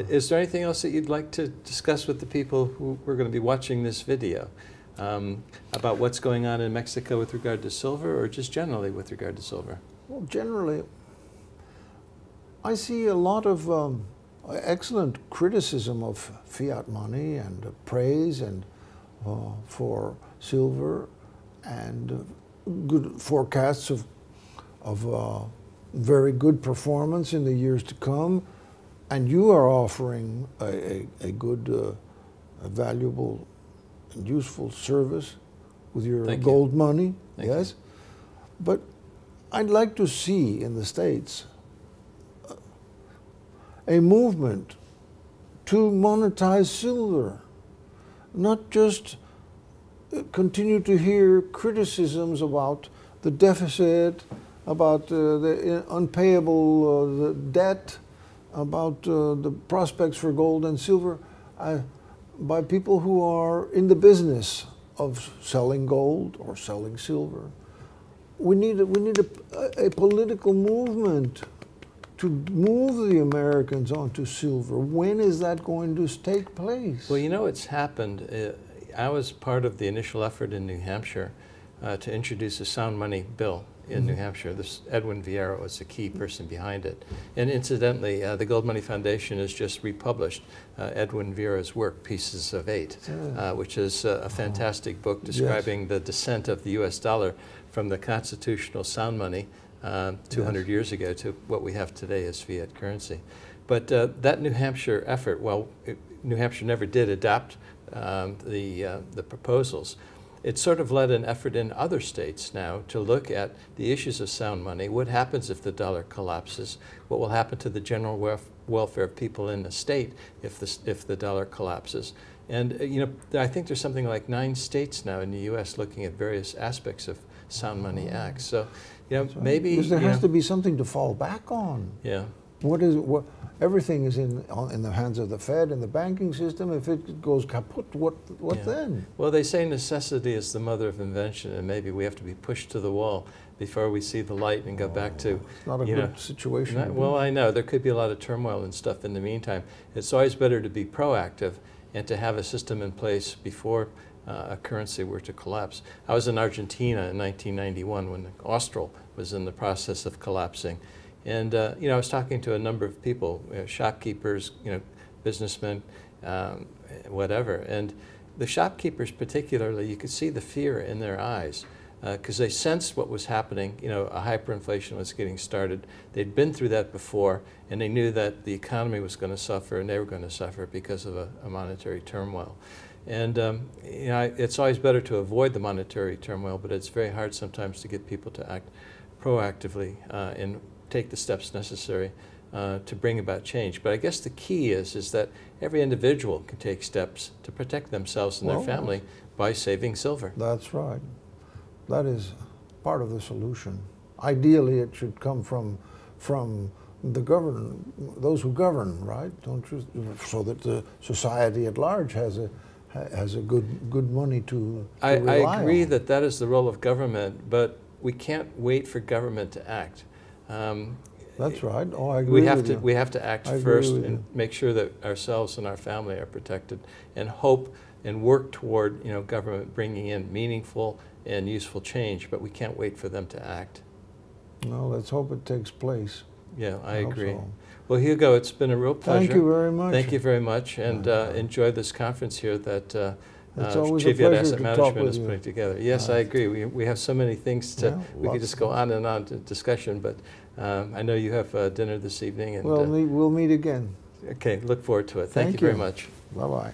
Is there anything else that you'd like to discuss with the people who are going to be watching this video about what's going on in Mexico with regard to silver, or just generally with regard to silver? Well, generally, I see a lot of excellent criticism of fiat money and praise and for silver, and good forecasts of very good performance in the years to come. And you are offering a good, a valuable and useful service with your gold money, yes? But I'd like to see in the States a movement to monetize silver, not just continue to hear criticisms about the deficit, about the unpayable the debt, about the prospects for gold and silver by people who are in the business of selling gold or selling silver. We need a political movement to move the Americans onto silver. When is that going to take place? Well, you know, it's happened. I was part of the initial effort in New Hampshire to introduce a sound money bill in New Hampshire. This Edwin Vieira was the key person behind it. And incidentally, the Gold Money Foundation has just republished Edwin Vieira's work, Pieces of Eight, which is a fantastic book describing the descent of the US dollar from the constitutional sound money 200 years ago to what we have today as fiat currency. But that New Hampshire effort, well, New Hampshire never did adopt the proposals. It sort of led an effort in other states now to look at the issues of sound money. What happens if the dollar collapses? What will happen to the general welfare of people in the state if the dollar collapses? And you know, I think there's something like 9 states now in the U.S. looking at various aspects of sound money acts. So, you know, maybe because there has to be something to fall back on. Yeah. Everything is in the hands of the Fed and the banking system. If it goes kaput, what then? Well, they say necessity is the mother of invention, and maybe we have to be pushed to the wall before we see the light and go back to. It's not a good situation. Well, I know there could be a lot of turmoil and stuff in the meantime. It's always better to be proactive and to have a system in place before a currency were to collapse. I was in Argentina in 1991 when the Austral was in the process of collapsing. And you know, I was talking to a number of people, shopkeepers, you know, businessmen, whatever. And the shopkeepers particularly, you could see the fear in their eyes because they sensed what was happening. You know, a hyperinflation was getting started. They'd been through that before, and they knew that the economy was going to suffer, and they were going to suffer because of a monetary turmoil. And you know, it's always better to avoid the monetary turmoil, but it's very hard sometimes to get people to act proactively and take the steps necessary to bring about change. But I guess the key is that every individual can take steps to protect themselves and their family by saving silver. That's right. That is part of the solution. Ideally, it should come from the those who govern, right? Don't you? So that the society at large has a good money to rely on. I agree that that is the role of government, but we can't wait for government to act. That's right. Oh, I agree with you. We have to act first and make sure that ourselves and our family are protected, and hope and work toward, you know, government bringing in meaningful and useful change. But we can't wait for them to act. Well, let's hope it takes place. Yeah, I agree. So. Well, Hugo, it's been a real pleasure. Thank you very much. Thank you very much, and enjoy this conference here that Chief Fiat Asset Management is putting together. Yes, I agree. We have so many things to, we could just go on and on to discussion, but I know you have dinner this evening. And we'll meet again. Okay, look forward to it. Thank you very much. Bye-bye.